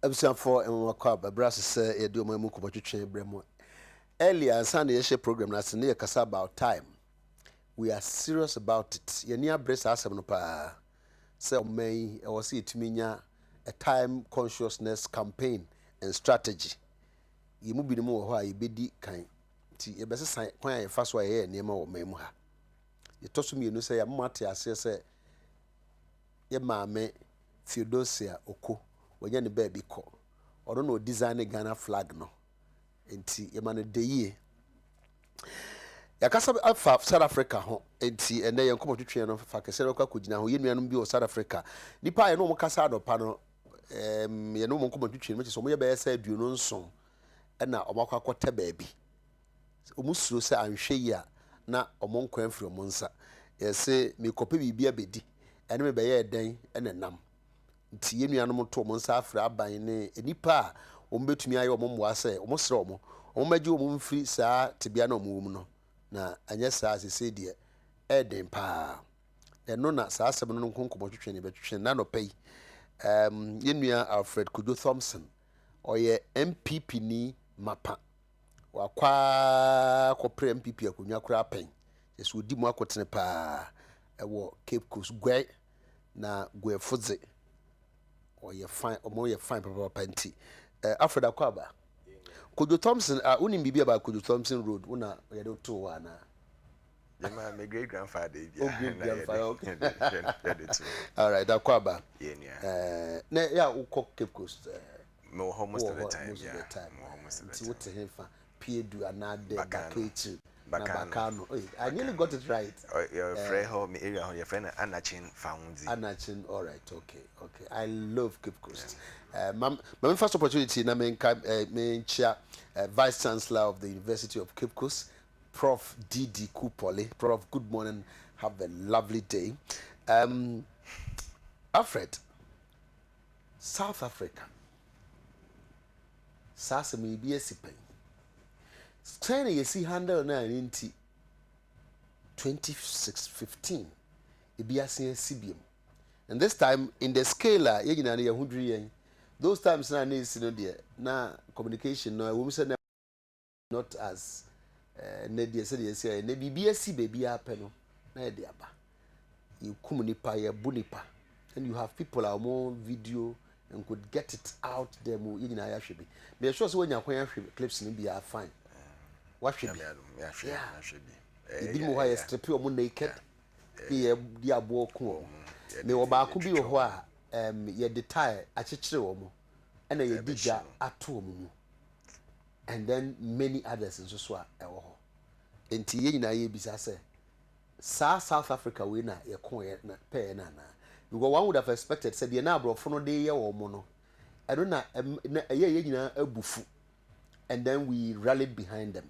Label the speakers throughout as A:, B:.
A: Ebusan for Mwakwa brass say e do mamu ko botwetwe bremo. Earlier Sunday ye program na se kasa about time. We are serious about it. Ye near brace asem no pa. Say may e was itimi nya a time consciousness campaign and strategy. Ye mu bi no wo ho a ye bedi kan. Ti ye bese san kwan ye fa so ye niam wo mamu ha. Ye toso mienu say ya mate ase say ye maame Theodosia Oko wanya ne baby ko odo no design Ghana flag no enti ye man de yie yakasa afa South Africa ho enti ene ye nkomo twetwe no fa kese ro kwa kugina ho ye nuanom bi o South Africa nipa ye no mo kasa adopa no ye no mo nkomo twetwe no so mo ye be yesa aduonu nson na omakwa akote baby omusuro se anhwe yi a na omo nkwan afiri omo nsa ye se me kope bibia bedi ene me be ye den ene nam nti ye nuanom to mo nsa afra aban ne enipa a o mbetumi aye o mo mmoa se o mo sere o mo magye o mo mfiri saa tebia na o mo wum no na anya saa sese de eden pa eno na saa asem no nkonkomo twetwe ne betwetwe na no pay ye nua Alfred Kujo Thompson oye MPP ni mapa wakwa kopre MPP akonwa kura pen yeso odi mu akotene pa ewo Cape Coast gwe na gwe fudze oye fine omo ye fine papa panti Alfred Akwaba Kujo Thompson unim bibia ba Kujo Thompson road una ye do to wa na
B: my great grandfather
A: great grandfather okay all right Akwaba na ya uko Cape Coast
B: mo almost the time
A: almost the time what hefa piedu anade bakechi Bakano. I nearly got it right.
B: Your friend, home area, your friend Anachin found
A: Anachin, all right, okay. I love Cape Coast. My first opportunity, na main chair, Vice Chancellor of the University of Cape Coast, Prof. D.D. Kupole. Prof, good morning. Have a lovely day. Alfred, South Africa. Sasa may be a sipen. China you see handle na into 2015 it be as CBM and this time in the scale you na ya hundred those times na need no there na communication no we say not as na dey say dey say na BBS baby happen no na dey aba you come nipa ya bu nipa and you have people are more video and could get it out there mo you na ya hwe bi me sure say when you kwan hwe clips ni be are fine. What should be? Yeah, should be. The people who are stripping or naked, be a dear walk. Me or back be or ye detire a chichromo, and a digger at 2 and then many others in Joshua. In Tina Yebisa South Africa winner, your coin pay nana. Because one would have expected, said the nabro for no day or mono. I don't know a year a bufu, and then we rallied behind them.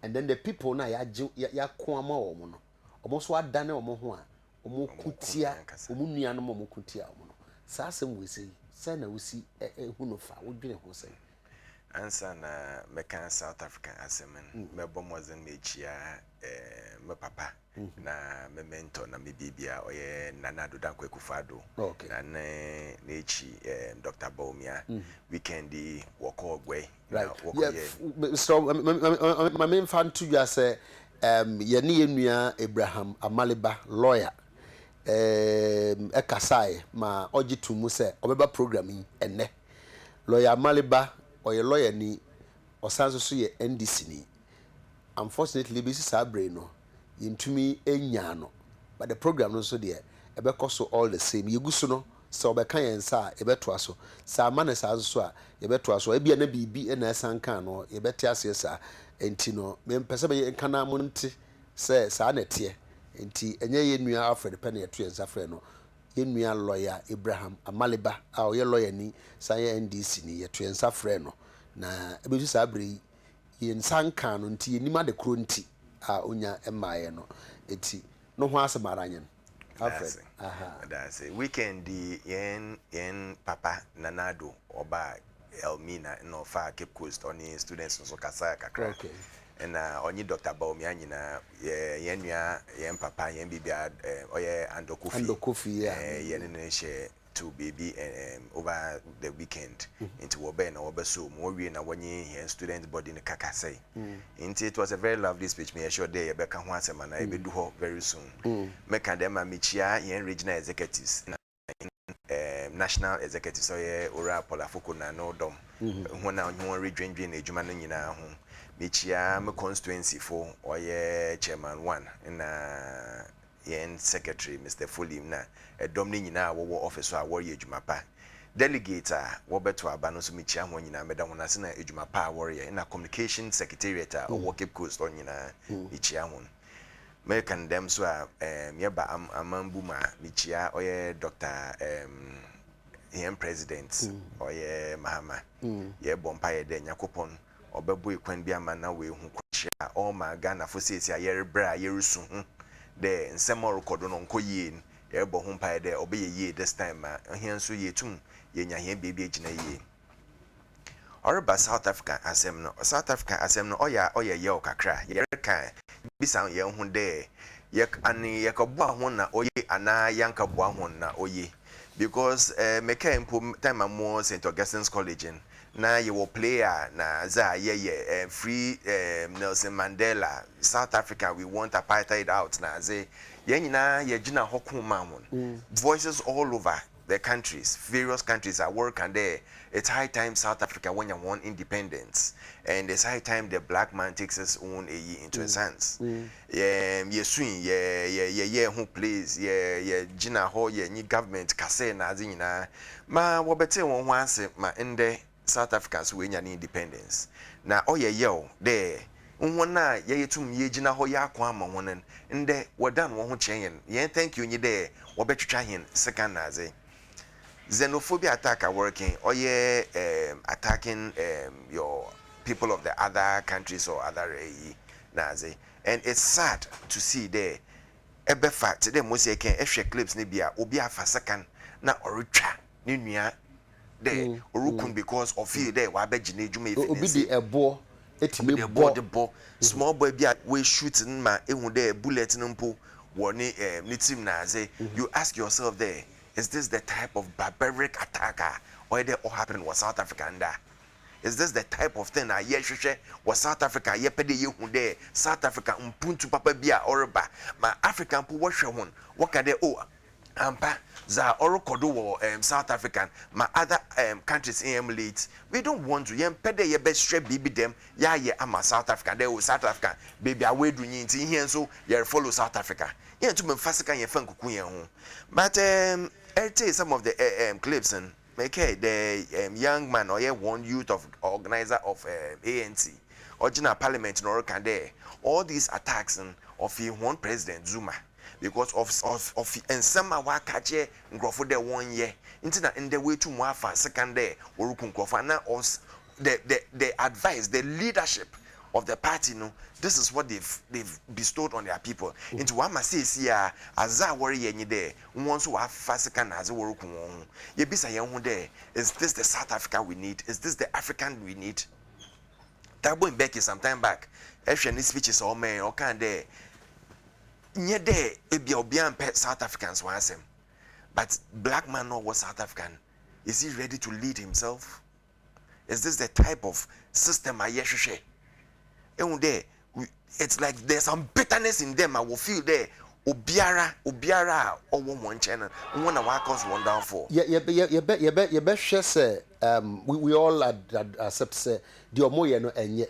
A: And then the people na ya kwama omo no omo so adane omo ho a omo kutia omo nua no omo kutia omo no sa asem we say na we si hu no fa wo dwene ho say
B: ansa na meka South African asemen me bomozen me chia me papa na me mentor na me bibia oye nana do dan kwekufado na ne echi Dr. Baumia weekendi woko ogwe
A: so my main fan to you say ye ne nua Abraham Amaliba lawyer ekasai ma ogitumu say obeba programming enne lawyer Amaliba oye lawyer ni osanso so ye NDC ni unfortunately be sabre no yintumi enya no but the program no so there ebekọ so all the same yeguso no so obeka yensa ebeto aso sa amane sa so a yebeto aso ebia na bibi na esanka no yebete ase sa enti no me mpese be nkana mo nti se sa na tie enti enye ye nua Alfred pe na yeto yensa frɛ no ye nua lawyer Abraham Amaliba a o ye lawyer ni sa ye NDC ni yeto yensa frɛ no na ebesu sa abre yensanka no nti yenima de kro nti a onya emaye no eti no ho asemaranye
B: Alfred that's it weekend the yen papa nanado oba Elmina no fa Cape Coast on students so kasa kakra
A: okay
B: and only Dr. Baumia nyina yen papa yen bibia oye Andokofi
A: yeah
B: yen ne she to baby over the weekend into Wobe and Wobe so more na 1 year here student body in Kakasay. It was a very lovely speech. Me assure day Rebecca once a man I be do very soon. Make them Michia yen regional executives. National executives so yeah ora pola foko na no dom when now you want redrain ejuma no nyina ho mechia me constituency for oye chairman 1 na yen secretary Mr. Fulim na edom ni nyina wo office so a wo ye ejuma pa delegate a wo beto aba no so mechia ho nyina meda ho na se na ejuma pa wo ye na communication secretariat a wo Cape Coast on nyina mechia ho me kan dem so a yeba amambuma mechia oye Dr. Him president or ye Mahama ye bompaye de nyakopon obebo ikwan bi ama na we hu kwahia all my Ghana for say ye bra ye rusu hu de nsemo rekodo no nkoyie ye bo hu mpaye de obeye ye this time ahia so ye tum ye nya hia bebi agina ye Orba South Africa asem no oya ye okakra ye kan bisa ye hu de ye ani ye ko bo hu na oye ana yanka bo hu na oye because meka impo time am St. Augustine's College in na you will player na za ye free Nelson Mandela South Africa we want apartheid out na ze ye nyina ye gina hokuma won voices all over the countries various countries are working there. It's high time South Africa when you want independence and it's high time the black man takes his own into his hands ye swing ye who plays ye gina ho ye ni government kase na nyina ma wo bete won wanse ma inde South Africans we nya independence na oye yo there unwana ye tum ye gina ho ya kwa ma wonen inde wadan wo ho chen ye thank you nyi there wo betwetwa hin second na xenophobia attack are working or attacking your people of the other countries or other nazi and it's sad to see there ebe fact today most you can clips ni bia obi afa second na oritwa ni nua there orukun because of feel there wa be gina ejuma efinisi obi di
A: ebo etime bo
B: small boy bia we shooting ma ehun there bullet npo wo ni team nazi you ask yourself there, is this the type of barbaric attacker or they all happening was South Africa and that? Is this the type of thing that was South Africa yepede ye hu there South Africa mpuntu papa bia orba ma African pu wo hwe hon what can they ampa za orokodo wo South African ma other countries emulate we don't want to yempede ye be share bibi them ya ye ama South Africa there South Africa baby awedu nyinti here so ye follow South Africa ye to me fasika ye fan kuku ye ho but I'll tell you some of the clips and make the young man or one youth of organizer of ANC original parliament in Orkande all these attacks of one president Zuma because of and some wakache ngrofo de 1 year into in the way to mwafa second day orukun ngrofo na us the advice the leadership of the party no this is what they've bestowed on their people into one must say here aza worry yenyi there wants to have fasika na aza worukun won ye bisa yen ho there is this the South Africa we need is this the African we need Tabo Mbeki some time back any speeches all men or can there nye there e bia obi ampe South Africans wansem but black man no was South African is he ready to lead himself is this the type of system ayehwehwe and there it's like there's some bitterness in them I will feel there obiara or one channel one na cause one downfall
A: you bet say we all accept say the omoye no enye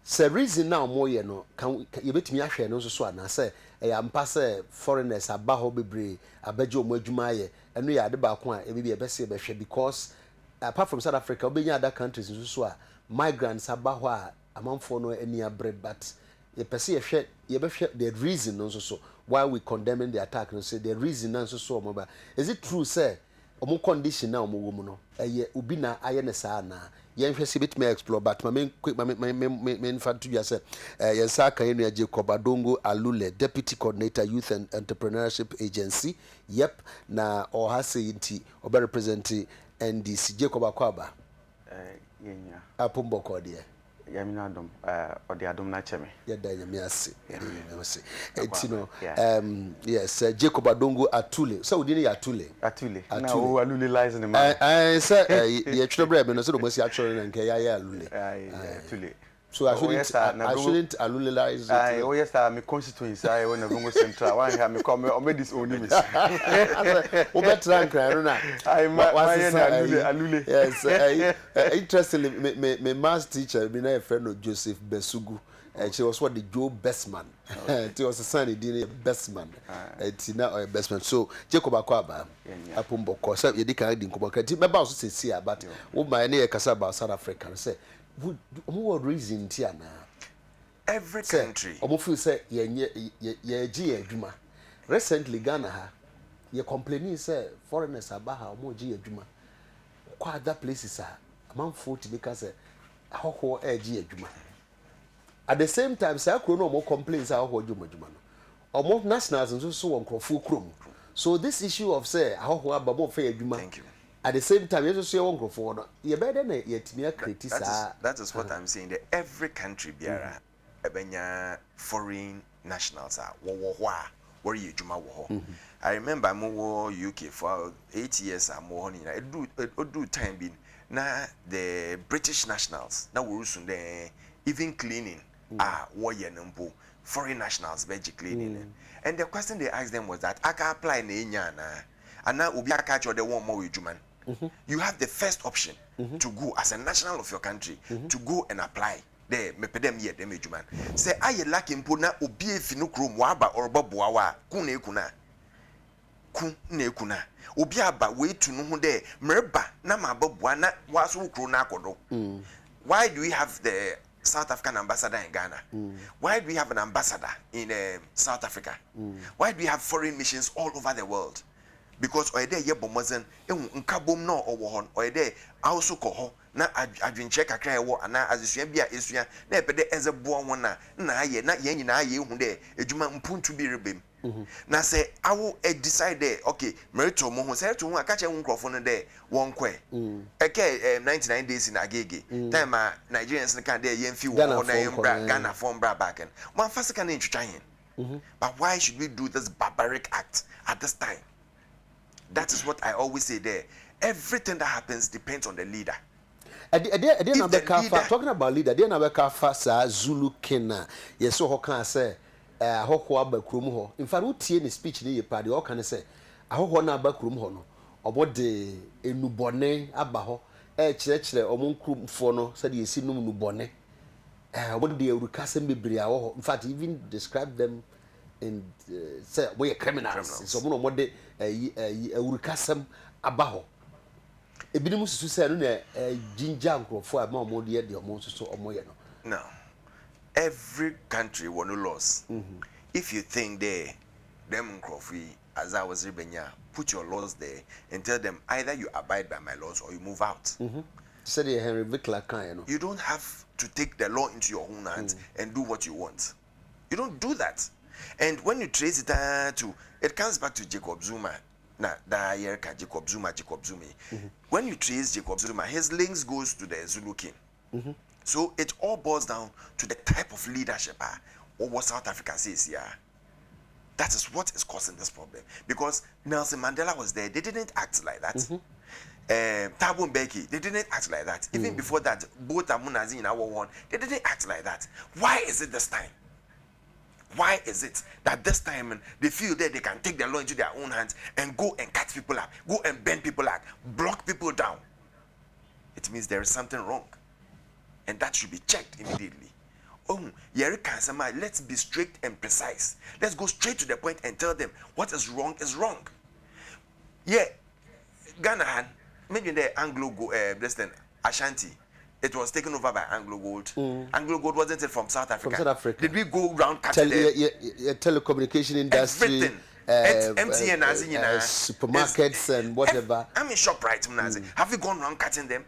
A: say reason now omoye no can you betimi ahwe no so na say ampa say foreigners aba ho bebre abaje omo adwuma ye eno ya ade ba ko a ebi be se be hwe because apart from South Africa obenya other countries so a migrants aba ho a amanfo no ani abre but ye pese ye be hwe the reason no so why we condemning the attack no say the reason no so omo is it true say omo condition na omo wo mu no eye obi na aye ne saa na ye hwe se bit me explore but me infant to you say ye sa kan enu Jacob Adongo Alule deputy coordinator youth and entrepreneurship agency yep na o ha say nti obe represent NDC Jacob Akwaba
C: yenya
A: apombo ko de
C: Yamina Dom, or the Adom Nacheme.
A: Yeah, yes, Jacob Adongo Atule. So we didn't Atule.
C: Atule. Now, Alule lies in the man.
A: I said, the children, and so much actually, and Kaya Lule.
C: Atule.
A: So I shouldn't allulize.
C: Oh yes, I'm a constituency. I want to go central. Why have me come or made this own name?
A: Over trunk,
C: I'm Alule.
A: Yes, interestingly, my math teacher, my friend of Joseph Besugu. She was what the Joe Bestman. It was a son, he did Bestman. Tina or Bestman. So Jacob Akwaba, Apumbo, Cosa, Yedika, Dinko, my boss says here, but what my near Casaba, South Africa, say. Who reason Tiana?
B: Every country.
A: Omofu say ye Juma. Recently Ghana ha ye complaining say foreigners abaha omo ji adwuma. Kwa other places are amanfo to make us ahoho ji adwuma. At the same time say akro no omo complain say ahoho adwuma no. Omo nationals nso so won krofo krom. So this issue of say ahoho aba mo fe adwuma.
B: Thank you.
A: At the same time, you just won't go for you better than yet me
B: that is what I'm saying. That every country biara ebenya foreign nationals are where you juma wo. I remember I'm UK for 8 years. I'm more do time being na the British nationals na we soon there even cleaning warrior number foreign nationals veg cleaning. And the question they asked them was that I can apply na nyana and now ubi catch or the one more with human. You have the first option to go as a national of your country to go and apply. There, me pedem ye dem ejuman. Say aye lucky mpo na obi efinu krom wa aba orobo boawa kun na ekuna. Obi aba we tu no ho de mereba na mababoa na waso kro na akodo. Why do we have the South African ambassador in Ghana? Why do we have an ambassador in South Africa? Why do we have foreign missions all over the world? Because oyede ye bomozen nkabom no owo oyede also koho na adwinche kakra ewo ana azesua bia esua na epede ezebo won na aye na ye nyina aye hu de edwuma mpuntu bi rebem na say awo decide okay merito mo hu say to hu akache hu nkrofo no de won kwe eke 99 days in agege time Nigerians can dey yemfi wo na yembra Ghana from bra back and one fast can ntwitwa hen but why should we do this barbaric act at this time? That is what I always say there. Everything that happens depends on the leader.
A: Talking about leader, they never kafa sa Zulu Kena. Yes, so how can I say? Hoko abakrum ho. In fact, who tie ni speech ni ye party? How can I say? Hoko na abakrum ho no. About the enubone abaho. Chile omun krum fono. Said ye see no nubone. What the urukasem bebre aho. In fact, even describe them in say we criminals. So mo de urukasem abaho. Ebinim susu say no na ginger nkrofo a ma omo de de omo susu omo ye no.
B: No. Every country will no laws. If you think them nkrofo as I was rebenya, put your laws there and tell them either you abide by my laws or you move out.
A: Said Henry Vickler kan you know.
B: You don't have to take the law into your own hands and do what you want. You don't do that. And when you trace it to, it comes back to Jacob Zuma. Now, Jacob Zuma. When you trace Jacob Zuma, his links goes to the Zulu king. So it all boils down to the type of leadership or what South Africa says here. That is what is causing this problem. Because Nelson Mandela was there, they didn't act like that. Thabo Mbeki, they didn't act like that. Even before that, both Amunazi in our one, they didn't act like that. Why is it this time? Why is it that this time they feel that they can take the law into their own hands and go and cut people up, go and bend people up, block people down? It means there is something wrong. And that should be checked immediately. Let's be strict and precise. Let's go straight to the point and tell them what is wrong is wrong. Yeah, Ghana had maybe the Anglo Ashanti. It was taken over by Anglo Gold. Anglo Gold wasn't it from South Africa?
A: From South Africa.
B: Did we go round cutting
A: telecommunication industry?
B: Everything. MTN,
A: supermarkets and whatever.
B: I'm in shop right. Have we gone around cutting them?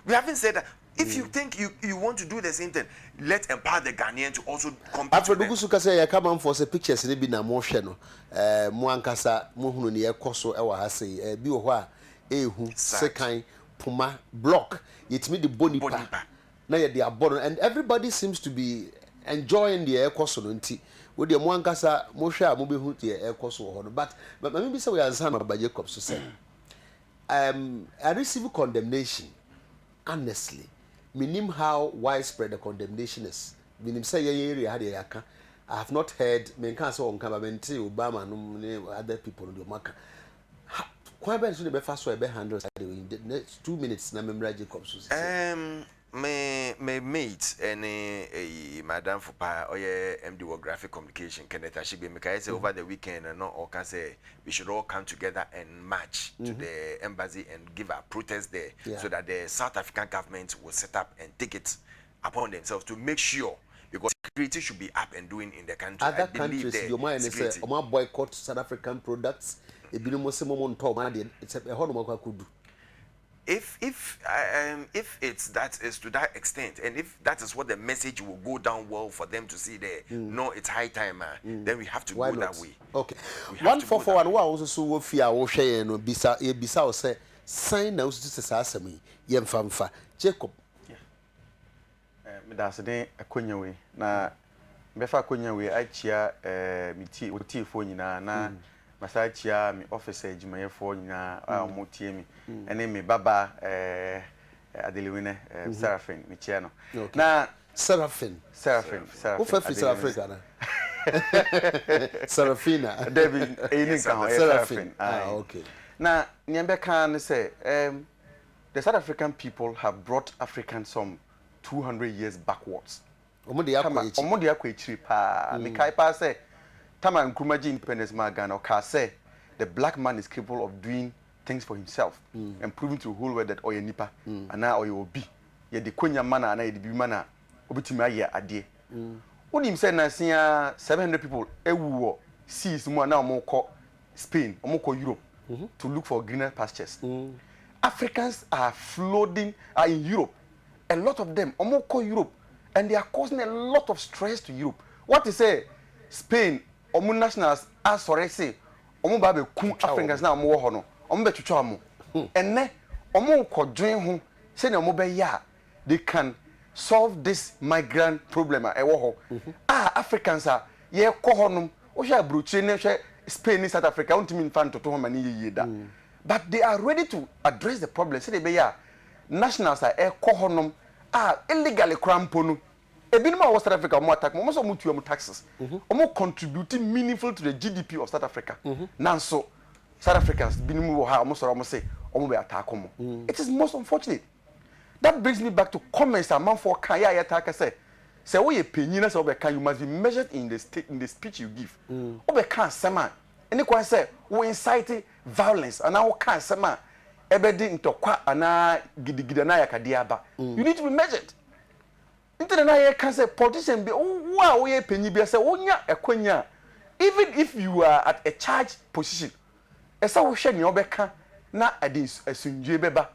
B: We haven't said that. If you think you want to do the same thing, let's empower the Ghanaian to also compete.
A: After Dugusuka say, I come on for the pictures in the motion. Muankasa, Muhuni, Koso, Ewahase, Biwa, Ehu, Sekai, Puma, Block. It's me the Bonipa. na ye de abon, and everybody seems to be enjoying the air course on tea. With the Mwankasa, Mosha, Mobi, the air course but maybe so we are some of Jacobs to say. I receive condemnation, honestly. Meaning how widespread the condemnation is. Meaning say area had a I have not heard Menkanso on Kamabenti, Obama, and other people in the market. Quite bad to be fast way by handles in the next 2 minutes. Na memra Jacobs.
B: Me mate any madam for pa or MD or graphic communication Kenneth she be make say over the weekend and not all can say we should all come together and march to the embassy and give a protest there so that the South African government will set up and take it upon themselves to make sure, because security should be up and doing in the country.
A: Other countries, your mind is boycott South African products. It's a whole could do.
B: If it's that is to that extent, and if that is what the message will go down well for them to see there, no, it's high time, then we have to go that way.
A: Okay. 144 also so fear or share no bisa say sign now to say yem famfa Jacob.
C: Me da se den akonya we na befa akonya we achia miti otifo nyina na masachia mi officer adwumayefo nyina omotie mi ene me baba adelewine Serafin mi chia no na
A: Serafin who fit Africa na Serafina
C: David Serafin
A: okay
C: na nyambe kan say the South African people have brought Africans some 200 years backwards. Omodia kwechiri pa me kai pa say Tama Nkrumah independence Ghana ka say the black man is capable of doing things for himself and proving to the whole world that oye nipa ana oye obi ye de konya mana ana ye de bi mana obitimi aye ade onim say na sia 700 people ewu wo seas mu ana omko Spain omko Europe to look for greener pastures. Africans are flooding in Europe. A lot of them omko Europe, and they are causing a lot of stress to Europe. What is say Spain omu nationals are sorry say omu ba be ku Africans na omu wo ho no omu be twetwa omu enne omu ko dwen ho say na omu be ya they can solve this migrant problem e wo ho Africans are ye ko ho no wo hwa brochire ne hwe Spain ni South Africa untimi nfa ntoto ho mani ye da, but they are ready to address the problem say they be ya nationals are e ko ho no illegally crampo no ebinum a South Africa mo attack mo so mo tuam taxes mo contributing meaningful to the GDP of South Africa nanso South Africans binum wo ha mo so mo say mo be attack mo. It is most unfortunate. That brings me back to comments a man for kan ya attack say we ye penyin na say we can, you must be measured in the speech you give. We can sema any kwa say we incite violence and now can sema ebedi ntokwa ana gidigida na yakade aba. You need to be measured. International can say politician be wow we penyi be say wonya ekwanya, even if you are at a charge position esa wo hwe ne obeka na adis asunjue beba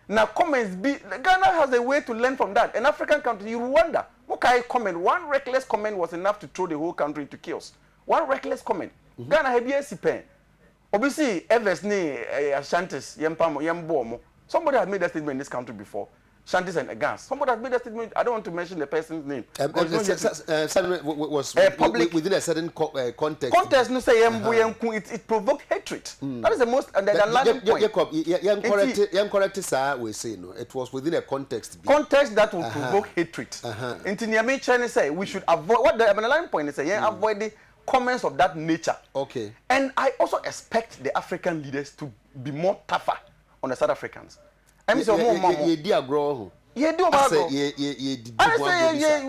C: na comments be Ghana has a way to learn from that. An African country, Rwanda, okay, comment one reckless comment was enough to throw the whole country into chaos. One reckless comment. Ghana have a pen obviously Evers ni Ashantis yempamo yembomo. Somebody has made that statement in this country before. Shanties and Agans. Somebody has made that statement. I don't want to mention the person's name.
A: Was public within a certain context.
C: Context no say it provoked hatred. That is the most and the landing point.
A: Jacob, correct sir we say no. It was within a context.
C: Context that will provoke hatred. Into Niamey Chinese say we should avoid what the landing point is say avoid the comments of that nature.
A: Okay.
C: And I also expect the African leaders to be more tougher on the South Africans. I'm saying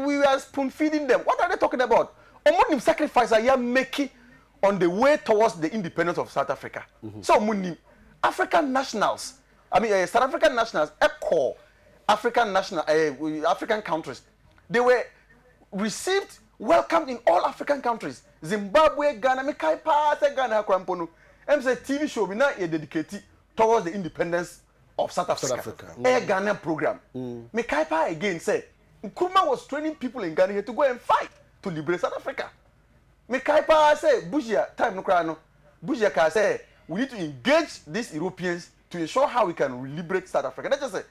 C: we are spoon feeding them. What are they talking about? Omonim sacrifice are making on the way towards the independence of South Africa. So African nationals, South African nationals, echo African countries. They were received, welcomed in all African countries. Zimbabwe, Ghana, Mekai Pass, Ghana, Krampono. I'm saying TV show we now dedicated towards the independence of South Africa. A Ghana program. Mekaipa again said Nkrumah was training people in Ghana here to go and fight to liberate South Africa. Mekaipa said Bushia time no krano. Bushia can say we need to engage these Europeans to ensure how we can liberate South Africa. That's just say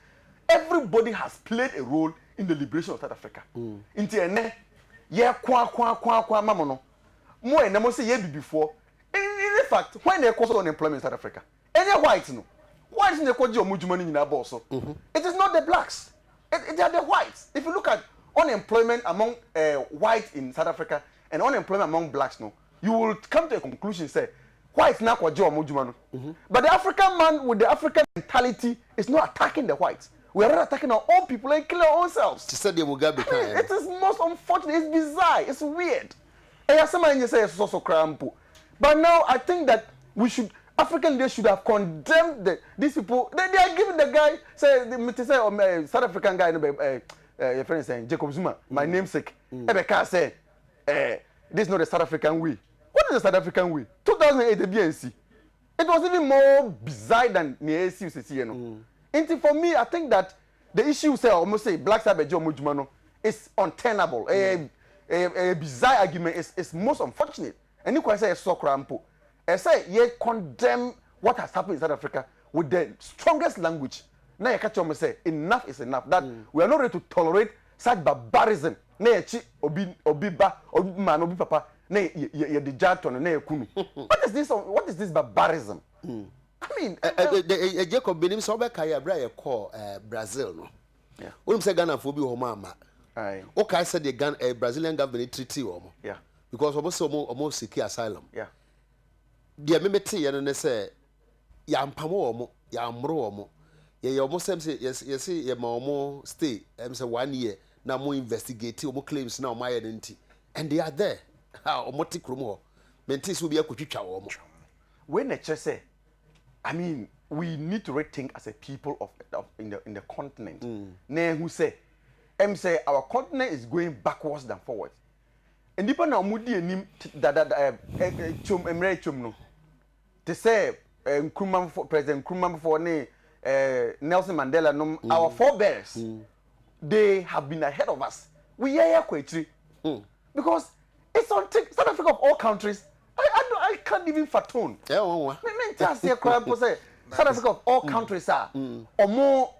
C: everybody has played a role in the liberation of South Africa. Inti ene ye kwa mama no. Mo ene mo say ye be before. In fact, when they cause unemployment in South Africa, any whites no. Why isn't the kwaji omujuma ni na boss? It is not the blacks. It are the whites. If you look at unemployment among whites in South Africa and unemployment among blacks, no, you will come to a conclusion say whites na kwaji omujuma no. But the African man with the African mentality is not attacking the whites. We are not attacking our own people and killing our own selves. It is most unfortunate. It's bizarre. It's weird. But now I think that African leaders should have condemned these people. They are giving the guy, South African guy, your friend saying, Jacob Zuma, my namesake. Ebeka say, this is not the South African way. What is the South African way? 2008, the BNC. It was even more bizarre than the ACU. And for me, I think that the issue almost say black side is untenable. A bizarre argument is most unfortunate. And you can say so crampo. I say ye condemn what has happened in South Africa with the strongest language. Now you catch say enough is enough. That we are not ready to tolerate such barbarism. Na chi obi man obi papa na ye de jaton na ekunu. What is this barbarism? I mean,
A: Jacob Benim so be kai abra ye call Brazil no. Yeah. Wonu say Ghana for bi ho mama. Aye. Okay, said the Brazilian government treaty omo. Yeah. Because almost secure asylum. Yeah. The memeti ya no say ya mpamo omo, ya mro omo. Ye almost say yes ye ma omo stay say 1 year na mo investigate omo claims na omo aye nti. And they are there. Ha omo ti krom ho. Menti so bi akotwitwa omo.
C: When nature say I mean, we need to rethink as a people in the continent. Ne who say our continent is going backwards than forward. And people now mudi enim chum emre chum no. They say President Nkrumah before Nelson Mandela no our forebears they have been ahead of us. We are here because it's on South Africa of all countries. I can't even fathom. South Africa of all countries are or more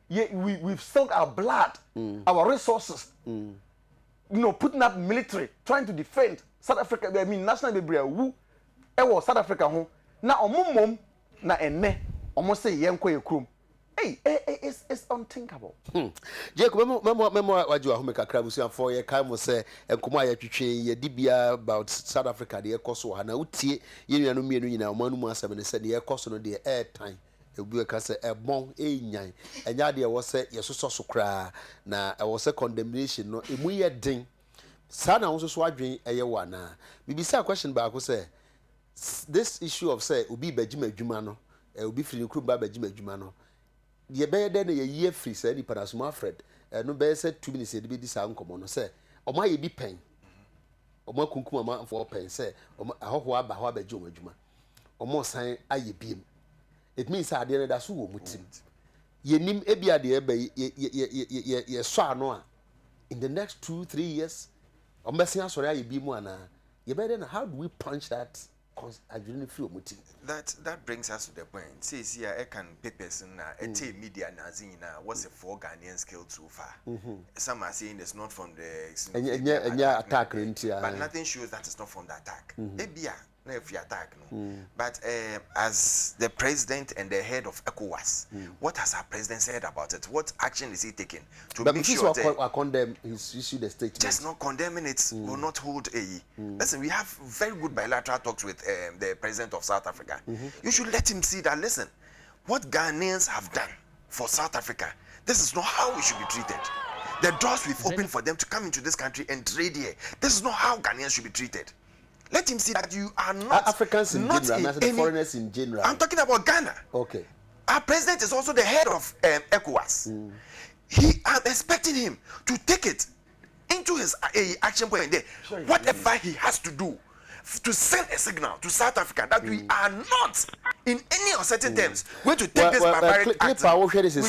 C: we've sold our blood, our resources, putting up military, trying to defend South Africa. I mean, national who South Africa home. Now mom na ene almost say yenko ekrum. Hey, it's unthinkable.
A: Jacob, memo waju ahome kakra busu afọ ye kai mo say enkomo aye twetwe ye dibia about South Africa de ekoso ha na utie ye nuanu mienu nyina omanu mu asem ne se de ekoso no de air time ebu ka se ebon enyan enya de wo se yesoso so kra na wo se condemnation no emu ye den sa na wo so adwen eye wana bibisa question ba ko say this issue of say obi bajima adwuma no obi firi nkuru ba bajima adwuma no ye be de na ye ye free say ni parasuma Alfred no be say 2 minutes e be di sa nkomo no say omo ye bi pen omo kunkum ama for pen say omo ahoho aba ho abaje omo adwuma omo san aye biem it means ade na da so wo mutim ye nim e bia de e be ye so ano a in the next 2-3 years omo sen asore aye bi mu ana ye be de na how do we punch that
B: that brings us to the point. See, I can papers and media na what's a 4 Ghanaian skill so far. Some are saying it's not from the
A: attack,
B: but nothing shows that it's not from the attack. If you attack, but as the president and the head of ECOWAS, what has our president said about it? What action is he taking to make sure
A: that condemn his issued a statement?
B: Just not condemning it will not hold a. Listen, we have very good bilateral talks with the president of South Africa. You should let him see that. Listen, what Ghanaians have done for South Africa, this is not how we should be treated. The doors we've opened for them to come into this country and trade here. This is not how Ghanaians should be treated. Let him see that you are not
A: Africans in general, not foreigners in general.
B: I'm talking about Ghana.
A: Okay.
B: Our president is also the head of ECOWAS. I'm expecting him to take it into his action point there. Whatever he has to do to send a signal to South Africa that we are not, in any uncertain terms, going to take this barbaric act. We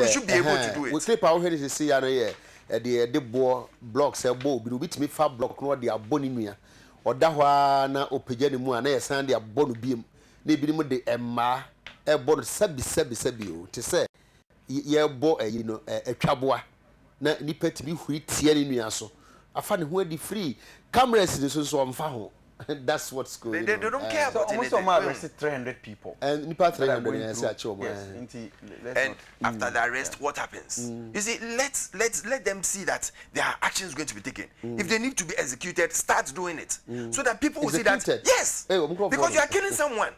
B: should be able to do it.
A: We clip our head is see the blocks we bit me fab block no the abonimia. Oda na opejani mu ana yesan de abonu biem na ebi mu de emma ebo sebi o te say ye bo you know twaboa na nipa timi huri tie ne nua so afa ne ho adi free cameras ni so amfa ho. That's what's going on.
B: They don't care about
C: so
B: anything.
C: Almost arrested 300 people.
A: And nipa 300 yes,
B: and after the arrest, what happens? You see, let them see that their action is going to be taken. If they need to be executed, start doing it, so that people will see that yes, because you are killing someone,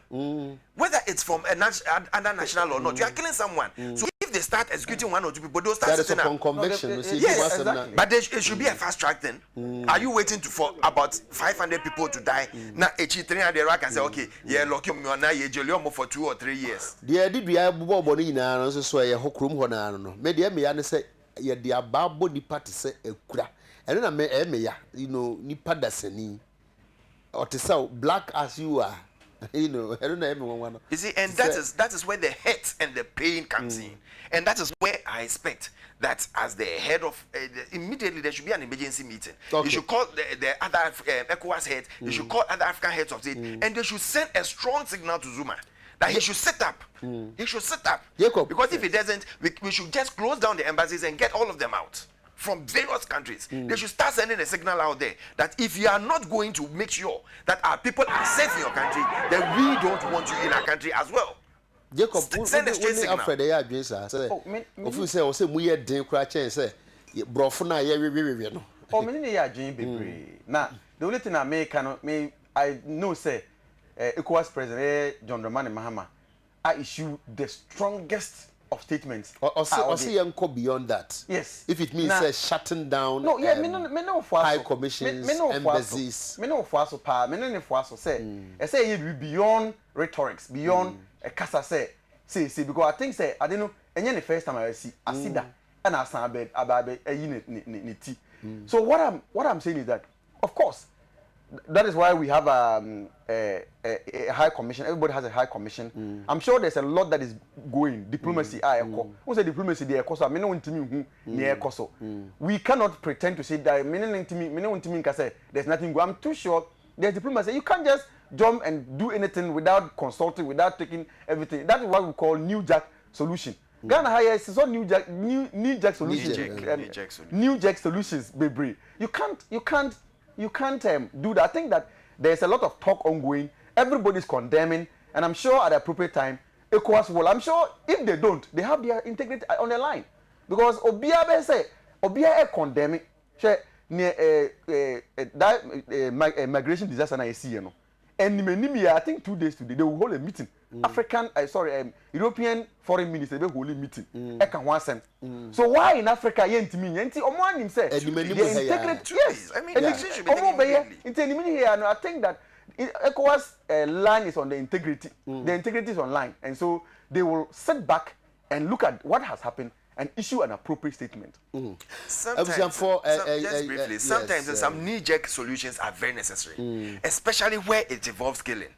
B: whether it's from under national or not, you are killing someone. So if they start executing one or two people, they'll start sitting up.
A: Conviction.
B: Yes, exactly. But it should be a fast track thing. Are you waiting for about 500 people to die? Now, 300 rack and say, okay, yeah, lock him now, you jail for 2 or 3 years.
A: The did we have body now, so a hook room, no. Maybe I say, yeah, the ababo ni party say a kura. And then I may, you know, ni padaseni or to say black as you are. You know, I don't know everyone.
B: You see, and that is where the hurt and the pain comes in, and that is where I expect that as the head of immediately there should be an emergency meeting. Okay. You should call the other ECOWAS heads. You should call other African heads of state, and they should send a strong signal to Zuma that he should sit up. He should sit up.
A: Jacob.
B: Because if he doesn't, we should just close down the embassies and get all of them out from various countries. They should start sending a signal out there that if you are not going to make sure that our people are safe in your country, then we don't want you in our country as well.
A: Jacob,
B: send a straight signal.
A: After they are doing so, if you say, we are doing crash, say, Brofuna, yeah, no.
C: Oh, many are doing baby. Now, the only thing I know, say, ECOWAS President John Dramani Mahama, I issue the strongest of statements.
A: Or see and go beyond that.
C: Yes.
A: If it means shutting down high commissions, embassies.
C: Me no for so pa, me no for so say. I say it beyond rhetorics, beyond a casa say because I think say I don't know any the first time I see that and I stand about ni tea. So what I'm saying is that of course that is why we have a high commission. Everybody has a high commission. I'm sure there's a lot that is going. Diplomacy, who say diplomacy? We cannot pretend to say that there's nothing going. I'm too sure there's diplomacy. You can't just jump and do anything without consulting, without taking everything. That is what we call New Jack solution. Ghana has its own New Jack solution. New Jack solutions, baby. You can't do that. I think that there's a lot of talk ongoing. Everybody's condemning, and I'm sure at the appropriate time, ECOWAS will. I'm sure if they don't, they have their integrity on the line, because Obia say Obia condemning. Migration disaster na esi no. And I think 2 days today they will hold a meeting. European foreign minister they hold a meeting. So why in Africa yentimi omo anim say the integrity? Yes, I mean I think that ECOWAS line is on the integrity. The integrity is online, and so they will sit back and look at what has happened and issue an appropriate statement.
B: Sometimes some knee-jerk solutions are very necessary, especially where it involves killing.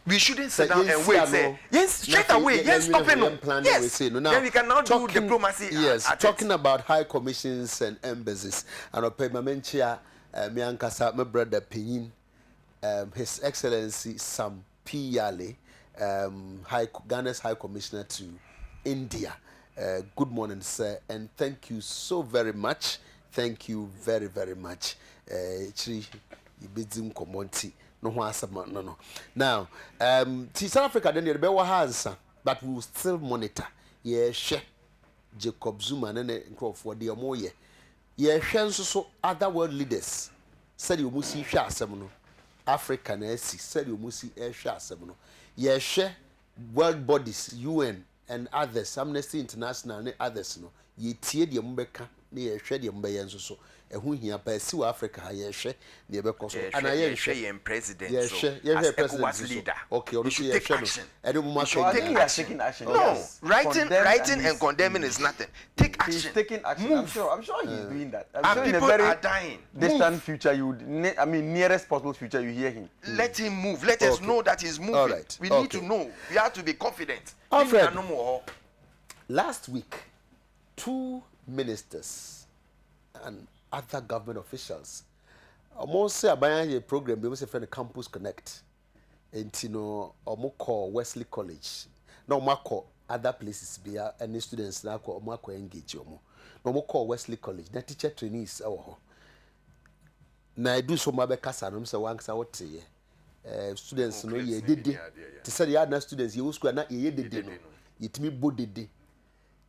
B: We shouldn't sit down and wait. Say yes, straight away. Yes, stop it. Yes. Then we can now do diplomacy.
A: Yes, talking about high commissions and embassies. And I mention me ankasa my brother Pinyin, His Excellency Sam P. Yale, Ghana's High Commissioner to India. Good morning, sir, and thank you so very much. Thank you very, very much. No. Now, South Africa then the better has, but we will still monitor. Yeah, Jacob Zuma and for the Omoye. Yeah, so other world leaders said you must see Shasemono. African said you must see Shasemono. Yeah, world bodies, UN. And others, Amnesty International and others, no, ye tear the Umbeka, near shed the Umbayan so, and who here by South Africa, I share near Becoso, and I share
B: president,
A: president
B: leader.
A: Okay, or
B: should take action.
A: And
C: taking action.
B: No, writing and condemning is nothing. Take action.
C: He's taking action.
B: Move.
C: I'm sure he's doing that.
B: I'm sure people are dying.
C: Distant future, nearest possible future, you hear him.
B: Let him move. Let us know that he's moving.
A: Right.
B: We need to know. We have to be confident.
A: Alfred,
B: no more.
A: Last week, 2 ministers and other government officials almost say about a program they was a Campus Connect, and Omoko Wesley College, no Mako other places be any students na ko omo akọ engage omo no mo call Wesley College na teacher trainees e wo ho na do so ma be kasa no say wan kasa wote ye students no ye dede te say ya na students ye wo school na ye dede no yetimi bo dede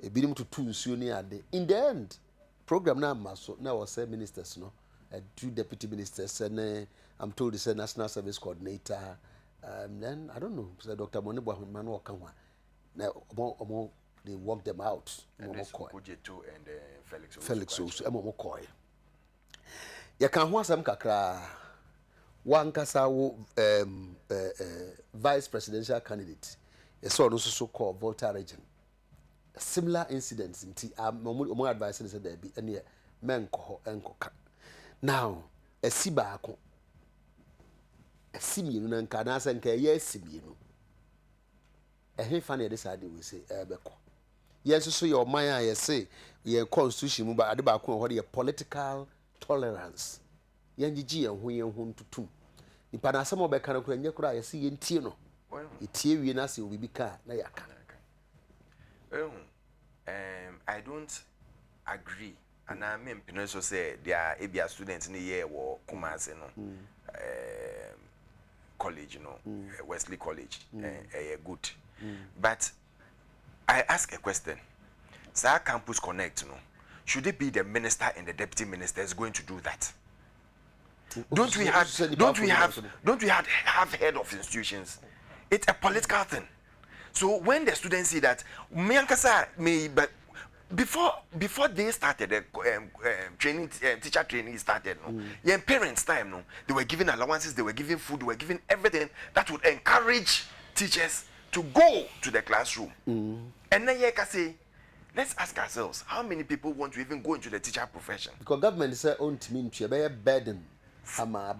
A: e bi nim tutu nsuo ni ade in the end program na maso na was say ministers no 2 deputy ministers and I'm told the national service coordinator then I don't know say Dr. Monebo Manu Okanwa na omo they work them out
B: and
A: Felix so omo koy ya kan ho asam kakra wan kasa wo vice presidential candidate e so no so call Volta region similar incidents in omo advice say there be ene men ko enkoka now esiba ako esimienu na nka na nka ye esimienu fa na decide we say beko yes so your man a say your constitution mu ba ade ba ko ho de political tolerance yanjiji ye ho ntutum nipa na asem obeka na kura nye kura ye say ye ntie no etie wie na say obibi ka na yaka
B: I don't agree and I mean so say there are students in the year wo Kumasi no college Wesley College good but I ask a question. Sir Campus Connect, should it be the minister and the deputy minister is going to do that? Don't we have head of institutions? It's a political thing. So when the students see that but before they started the training teacher training started your parents time they were giving allowances, they were giving food, they were giving everything that would encourage teachers to go to the classroom. And then you can say, let's ask ourselves, how many people want to even go into the teacher profession?
A: Because government is own to mean to be a burden.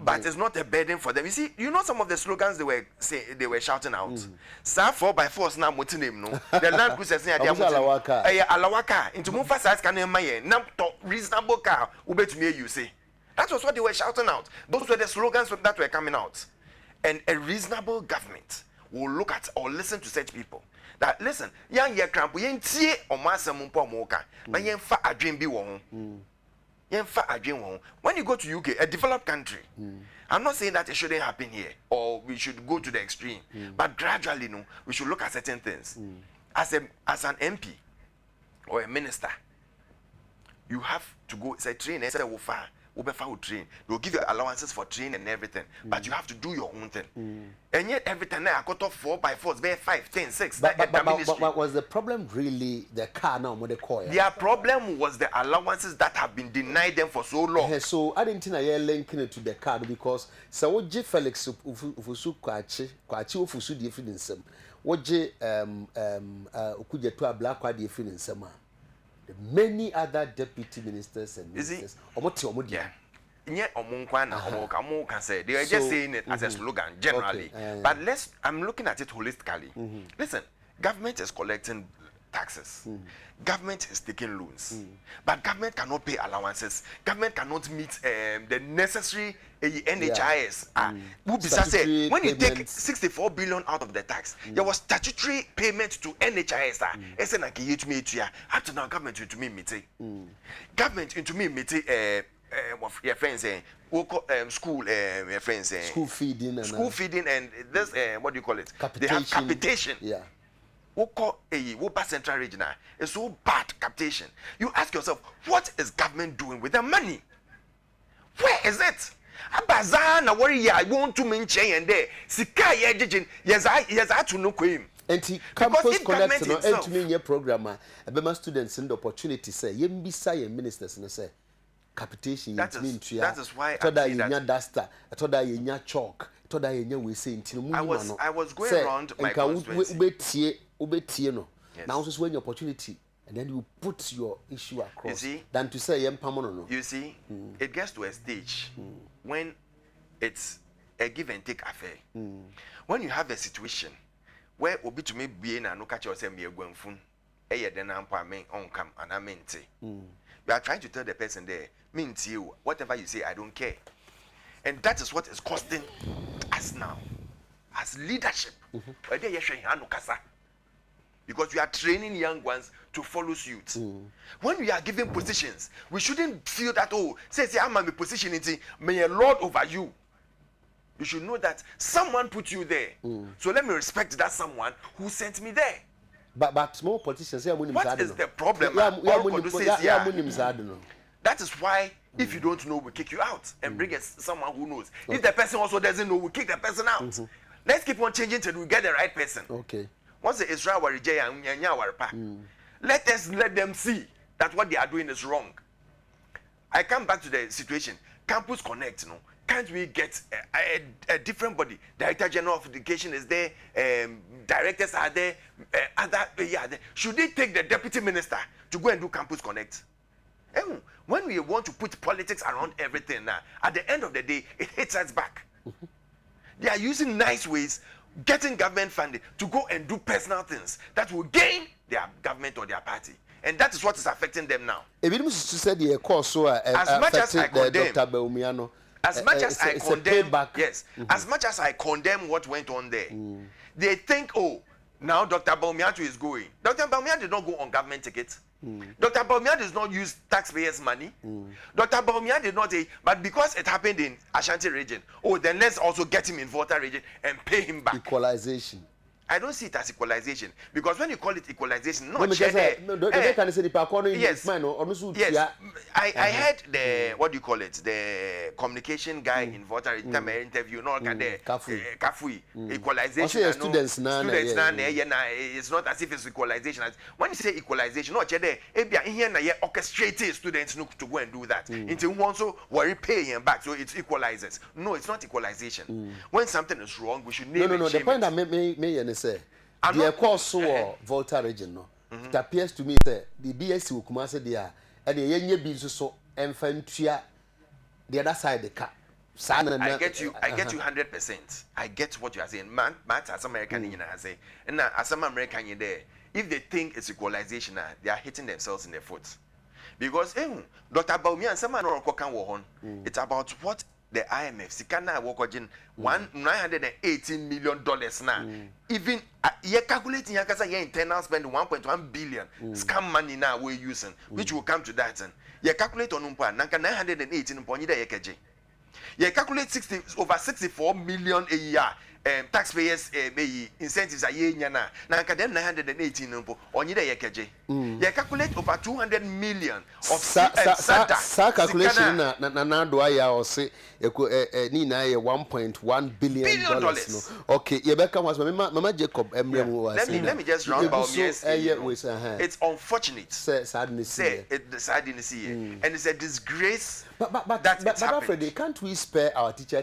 B: But it's not a burden for them. You see, you know some of the slogans they were shouting out. Sir 4 by 4 now mutinem no. The land cruiser say they are alawaka. Into mufa size can emaye. Now reasonable car ube to me you say. That was what they were shouting out. Those were the slogans that were coming out. And a reasonable government will look at or listen to such people. That listen, young year cramp, yen tie or master mumpo moka, but yen fa a dream be one. Yen fa a dream one. When you go to UK, a developed country, I'm not saying that it shouldn't happen here or we should go to the extreme, but gradually, we should look at certain things. As an MP or a minister, you have to go, say, train, say, train. They'll give you allowances for training and everything, but you have to do your own thing. And yet, every time I got off 4 by 4, 5, 10, 6.
A: But was the problem really the car now?
B: Their problem was the allowances that have been denied them for so long.
A: So I didn't think I linking it to the car because so what Felix Ufusu Kwachi Ufusu different some. What Okuja to a black quad different some. The many other deputy ministers and ministers.
B: Yeah. They are just saying it as a slogan generally. But I'm looking at it holistically. Listen, government is collecting taxes. Government is taking loans. But government cannot pay allowances. Government cannot meet the necessary NHIS. When you take 64 billion out of the tax, there was statutory payment to NHIS. Up to now, government into me meet. Government into me meet your friends saying school your friends saying
A: school feeding
B: and this what do you call it?
A: Capitation.
B: They have capitation.
A: Yeah.
B: Wopa Central Regional is so bad capitation. You ask yourself, what is government doing with the money? Where is it? Abazana worry ya want to mention and there. Sika ye jijin yes I to no claim.
A: And he campus connect no and to me your programmer a students in the opportunity say yembisa ye ministers and say capitation
B: that is why I
A: told that duster I told that you chalk told that you we say
B: I was going around my constituency.
A: No. Yes. Now this when your opportunity and then you put your issue across. You see, than to say no.
B: You see, it gets to a stage when it's a give and take affair. When you have a situation where obi to me be na no catch yourself me egwanfun eye den ampa me onkam and amente. You are trying to tell the person there, minti you, whatever you say I don't care. And that is what is costing us now as leadership. Where they showing anu kasa. because we are training young ones to follow suit. When we are given positions, we shouldn't feel that, oh, say I'm a position, may a lord over you. You should know that someone put you there. So let me respect that someone who sent me there.
A: But small politicians say,
B: what is the problem? That is why if you don't know, we kick you out and bring someone who knows. If the person also doesn't know, we kick the person out. Let's keep on changing till we get the right person.
A: Okay.
B: Once the Israel were let them see that what they are doing is wrong. I come back to the situation. Campus Connect, no? Can't we get a different body? Director General of Education is there, directors are there, Should they take the deputy minister to go and do Campus Connect? When we want to put politics around everything now, at the end of the day, it hits us back. They are using nice ways, getting government funding to go and do personal things that will gain their government or their party. And that is what is affecting them now.
A: As much as I condemn,
B: as much as I condemn, yes, as much as I condemn what went on there, they think, oh, now Dr. Bawumia is going. Dr. Bawumia did not go on government tickets. Dr. Bawumia does not use taxpayers' money. Dr. Bawumia did not say, but because it happened in Ashanti region, oh, then let's also get him in Volta region and pay him back.
A: Equalization.
B: I don't see it as equalization, because when you call it equalization, yes, I heard the what do you call it, the communication guy in Volta interview, no, Kafui, equalization.
A: Students now,
B: it's not as if it's equalization. When you say equalization, no, here orchestrated students to go and do that. Until also worry paying back, so it equalizes. No, it's not equalization. When something is wrong, we should name it.
A: No. The point that me say the course so Volta region no. It appears to me that the BSc will come say there and the yenye bi so enfantua the other side the car.
B: I get you 100%. I get what you are saying. Man, as American in say, and as some American in there, if they think it's equalization, they are hitting themselves in the foot. Because Dr. Bawumia and someone it's about what the IMF Sikana working $918 million now. Even you're calculating your internal spend 1.1 billion scam money now we're using, which will come to that. You calculate on nanka 918 yekeje. You calculate over 64 million a year. Taxpayers incentives are na them 918 on yekeje. You calculate over 200 million of
A: calculation na do I or say ni na $1.1 billion no. Okay, you become was Mama Jacob
B: let me just round about it's unfortunate.
A: Sadness
B: and it's a disgrace.
A: But Alfred, can't we spare our teacher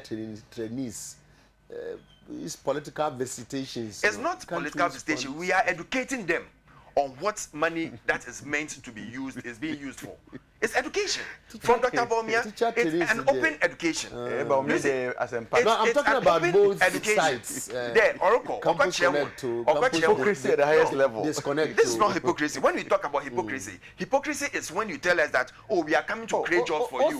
A: trainees these political visitations?
B: It's not political visitation. We are educating them on what money that is meant to be used is being used for. It's education. From Dr. Bawumia, it's an open education.
A: No, I'm talking about both sides.
B: There, Oracle,
C: hypocrisy at the highest level.
A: Disconnect.
B: This is not hypocrisy. When we talk about hypocrisy, hypocrisy is when you tell us that, oh, we are coming to create jobs for you.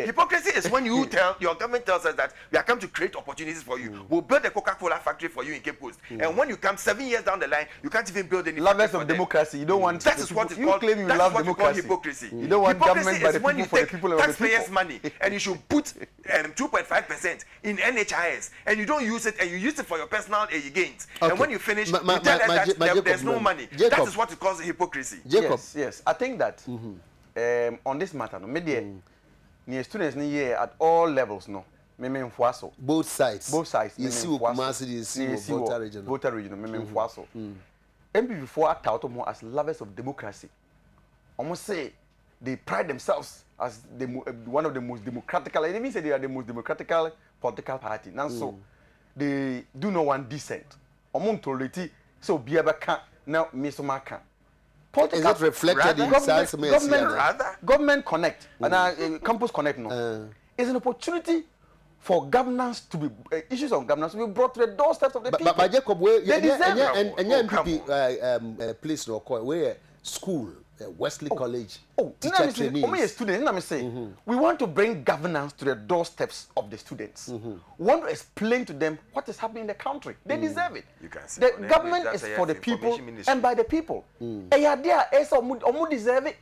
B: Hypocrisy is when you tell your government tells us that we are coming to create opportunities for you. We'll build a Coca-Cola factory for you in Cape Coast. And when you come 7 years down the line, you can't even build any.
C: Lovers of democracy. You don't want.
B: That is what
C: you claim. You love democracy.
B: Hypocrisy.
C: You don't want government by the people for the people of the people.
B: Taxpayers' money and you should put 2.5% in NHIS and you don't use it and you use it for your personal gains. Okay. And when you finish, you tell us that there's no money. Jacob. That is what it calls hypocrisy.
A: Jacob.
C: Yes. I think that on this matter, no, near students here at all levels, no.
A: Both sides.
C: You see Volta region. MPP4 act out more as lovers of democracy. Almost say they pride themselves as one of the most democratical. I even say they are the most democratical political party. Now so they do not want dissent. Among tolerity, so be able can now misoma can.
A: Is it reflected in
C: government connect and campus connect? No, is an opportunity for governance to be issues of governance to be brought to the doorsteps of the people.
A: But Jacob, where MPP place no call where school Wesley College.
C: Teacher trainee. Only students. Let me say, we want to bring governance to the doorsteps of the students. We want to explain to them what is happening in the country. They deserve it.
B: You can say
C: the government is for the people and by the people. They deserve it.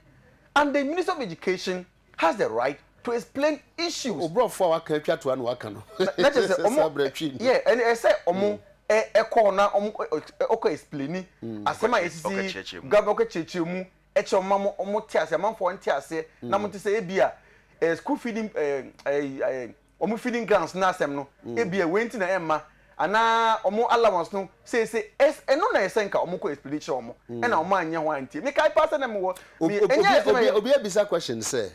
C: And the Minister of Education has the right to explain issues.
A: That
C: is yeah, and I say corner explaining asema esisi government chechemu echomamo omotiase amanfo ntiase na monte say ebia school feeding feeding grants na asem no ebia wenti na emma ana allowance no say eno na esenka ko explain chere omo e na anya ho antie me kai pass na me wo
A: obi abisa question say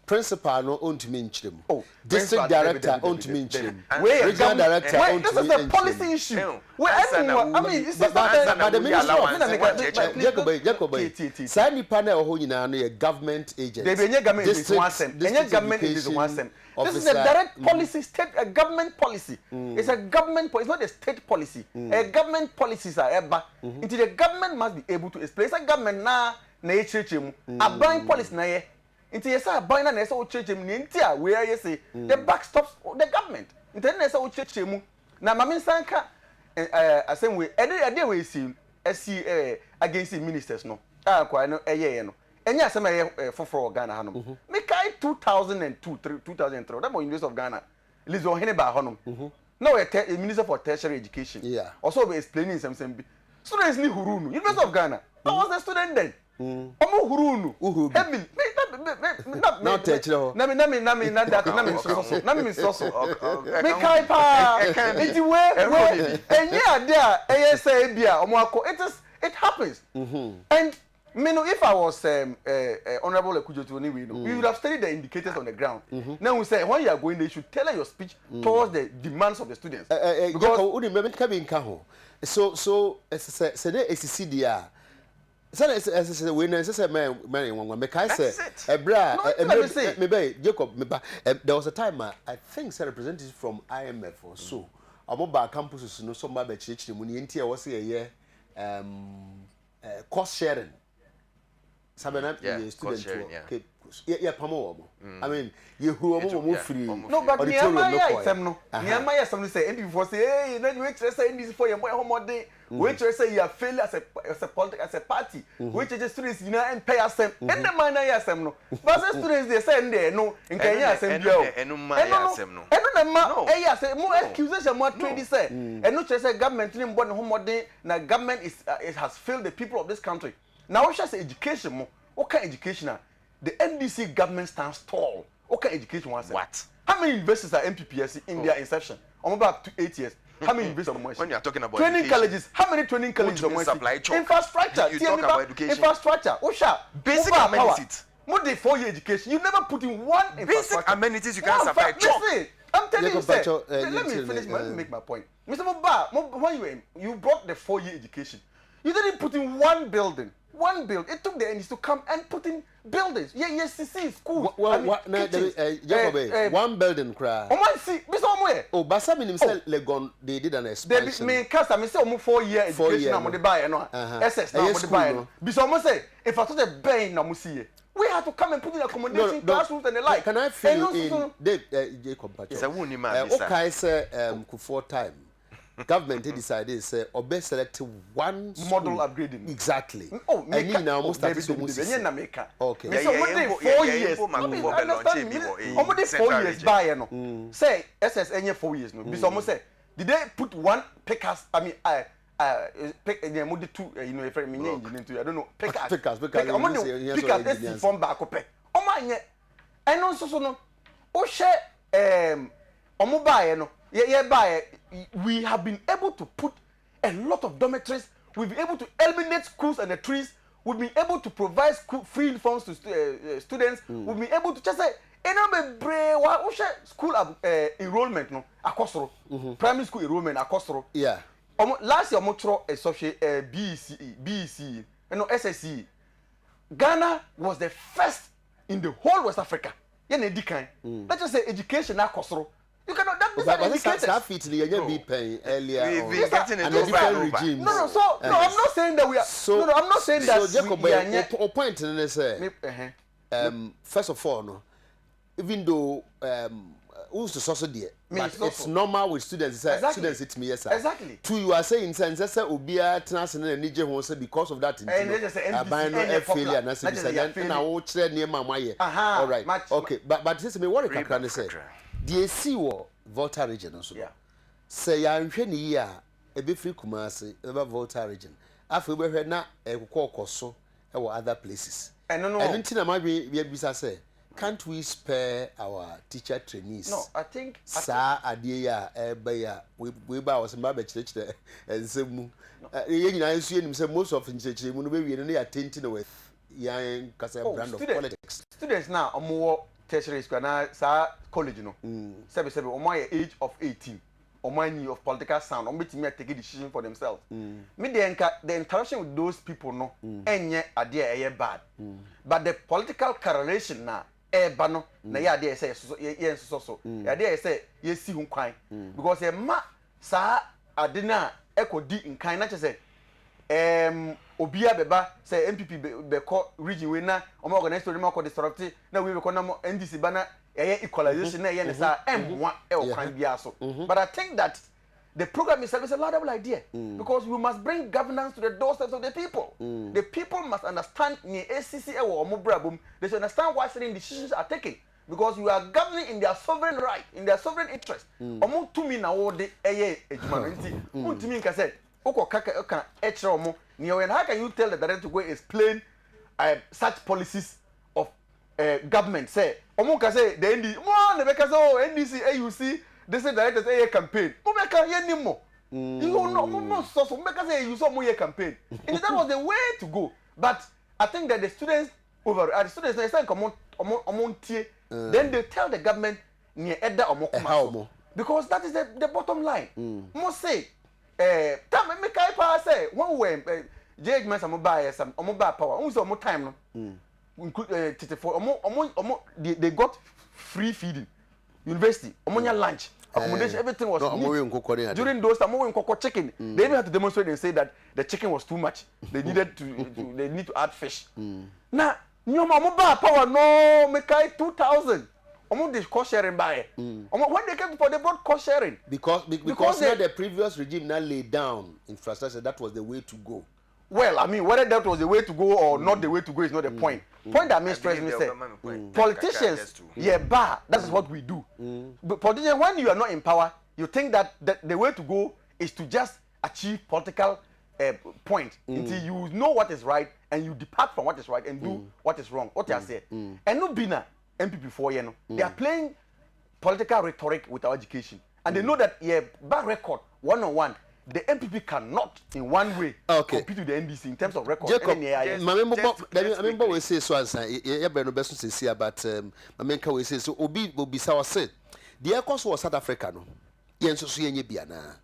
A: principal no ontumi nchirem district director ontumi nchirem regional director ontumi nchirem.
C: This is a policy issue. I mean, this is
A: but the minister of Jacob Sani panel ho nyina no government agent.
C: They be government is one sem. Government is one sem. This is a direct policy, a government policy. It's a government policy, it's not a state policy. A government policies are ever. Until the government must be able to explain. It's a government na echechemu. A blind policy na ye. Until you say a blind na esa ochechemu ni ntia where you say the back stops the government. Until na esa ochechemu. Na mami sanka same way any way see against the ministers no. Kwa no eye no. Enya asema for Ghana hanom. Me kai 2002 2003 that was University of Ghana. Lizo hene ba hanom. Now a minister for tertiary education.
A: Yeah.
C: Also be explaining something. Students ni hurunu. University of Ghana. I was a student then. Omo hurunu. Heavy.
A: Now tertiary.
C: Na that na so. Me kai pa. Iti we enya there say bia omo akọ. It happens. And if I was Honorable Ekujotu, we would have studied the indicators on the ground. Now we say when you are going there, you should tailor your speech towards the demands of the students.
A: So say CCDR. Say when say man make I say Jacob there was a time I think say representatives from IMF or so about campuses no somebody church the money ntia was say cost sharing. Sabena student okay yeah pamo I mean you who are free
C: no but Niamaya sem no Niamaya sem say and before say hey then we say in this for your homode we say you are failed as a political as a party we just students you know and pay us sem and the man ya sem no but students they say there no in Kenya sem bio
B: enu ma ya sem no
C: enu na ma eh ya say mo accusation mo trade say and no say government ni mbo ne homode na government it has failed the people of this country. Now we say education mo what kind of education the NDC government stands tall. What kind of education was
B: what?
C: How many universities are MPPSC in their inception? About 8 years. How many universities?
B: When you are talking about
C: training colleges, how many training colleges are
B: supply
C: infrastructure.
B: You talk about education.
C: Infrastructure. Osha.
B: Basic amenities.
C: More than 4 year education. You never put in one
B: basic amenities you can't supply.
C: Listen, I'm telling you, sir. Let me finish. Let me make my point. Mr. Moba, when you brought the 4 year education, you didn't put in one building. One build. It took the NDC to come and put in buildings. Yes, school.
A: One building cry.
C: Oh my see, be somewhere.
A: Oh, but some himself Legon they did an expansion.
C: Me cast me say almost 4 year education am dey buy no. SS na am dey buy no. Be some say if I touch a brain na musie. We have to come and put in accommodation classrooms and the like.
A: Can I fill you in Jacob Pacho?
B: It's a wuni man.
A: Okay, say for time. Government decided say obe select one
C: model upgrading
A: exactly.
C: Oh,
A: and you now almost start to
C: okay. Me say 4 years. Almost 4 years buy no. Say SS any 4 years no. Because almost say did they put one pickers? I mean pick the mode two you know if I mean engineer I don't know pickers. Pickers is form back up. O ma nye. And also so no. O share omo buy no. We have been able to put a lot of dormitories. We've been able to eliminate schools and the trees. We've been able to provide free uniforms to students. We've been able to just say, school enrollment no akosoro. Primary school enrollment akosoro.
A: Yeah.
C: Last year, Motro BEC, no SSE. Ghana was the first in the whole West Africa. Let's just say education akosoro. You cannot. These
A: but
C: are indicators.
A: But fit you be paying earlier
B: we getting
A: and
B: into
A: different
B: regimes.
C: No. So no, I'm not saying that we are. So no, I'm not saying that.
A: So Jacob, a point in this. First of all, no. Even though who's the source there, but it's normal with students.
C: Exactly.
A: Students, it's me, yes.
C: Exactly.
A: Two, you are saying sense Obia Transcend and Nije Hose because of that.
C: And they just say NBC
A: failure and that's it. And I will trade near my way. All right. Okay, but this is me. What I can say. The AC war Volta region also. Yeah. Say I'm training here. A bit free Kumasi about Volta region. After we heard now a call so or other places. And no. And until I be say. Can't we spare our teacher trainees?
C: No, I think.
A: Sa adia we ba was mba church and say mu. You know, say most of in church mu no be we attending with young kasa brand of politics.
C: Students now more tertiary school na sa college no. Sebe omo age of 18. Omo new of political sound. Omo betimi take a decision for themselves. Me the interaction with those people no enye ade bad. But the political correlation now bano na ya dey say so ya dey say ye si hu kwan because e ma sa ade na ekodi nkan na che say obia beba say MPP be ko region we na o organize to dem ko disrupt na we be ko na NDC bana equalization na ye ne sa emwa e o kwan bia so but I think that the program itself is a laudable idea because we must bring governance to the doorsteps of the people. The people must understand ni ACC or Omobrabum. They should understand why certain decisions are taken because you are governing in their sovereign right, in their sovereign interest. Omo tumi na wo de ejuma nti. Untumi nka said, "Oko kaka ka echre omo ni when how can you tell the director to go explain such policies of government say omo ka say the NDC mo na be ka say NDC AUC they say directors a campaign. Mumeka yenimo. You don't know so Mumeka say you saw more campaign. And that was the way to go. But I think that the students they say come on then they tell the government near Edda or because that is the bottom line. Must say time make I say one way Judge Massa mobile some mobile power. Unso more time no. They got free feeding. University, omonya lunch, accommodation, everything was neat. During those time, we chicken. They even had to demonstrate and say that the chicken was too much. They needed they need to add fish. Now, nyoma ba power no make 2,000. Omo dey cost sharing by. When they came for they brought cost sharing
A: because the previous regime now laid down infrastructure. That was the way to go.
C: Well, I mean, whether that was the way to go or not the way to go is not the point. Point that makes stress me say, politicians, that is what we do. But politicians, when you are not in power, you think that the way to go is to just achieve political point until you know what is right and you depart from what is right and do what is wrong. What I say, and no bina MPP for you know, they are playing political rhetoric with our education, and they know that bad record 1-on-1. The MPP cannot, in one way, compete with the NDC in terms of record.
A: Jacob, I remember we say so as I no best to say about I mean we say so obi saw said the course was South Africa no yen so yenye bia na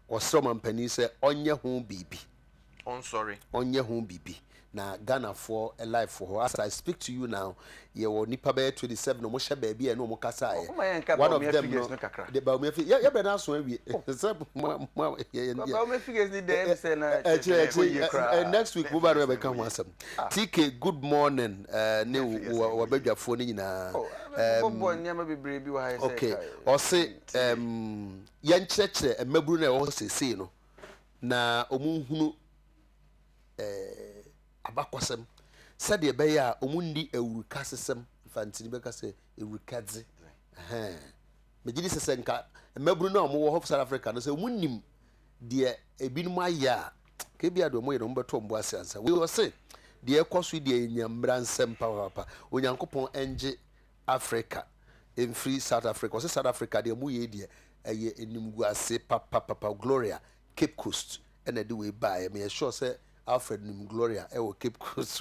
A: or some company say onye ho bibi onye ho bibi na Ghana for a life for her. As I speak to you now, you will nipa be 27 no mo hye baby no mo kasa one of them no the ba me ya be na so awie
C: me figures need them say na
A: next week we ba come asem TK good morning ne wo badwafo ni nyina
C: boy nyama bebre bi wa say
A: okay o say yen chekere emaburu na wo sese no na omunhunu abakwasem said the beya omundi ewuruka sesem fantini beka se ewurukadze megidi sesenka emaburu na omo wo South Africa no se omunnim de ebinum aya ke bia do mo ye no mbeto mbo ase ansa we say de ekoso de enyamra nsem papa onyankopon enje Africa in free South Africa o se South Africa de mu ye de eye enimgu ase papa Gloria Cape Coast and the way by me sure say Alfred Nim Gloria ewo Cape Coast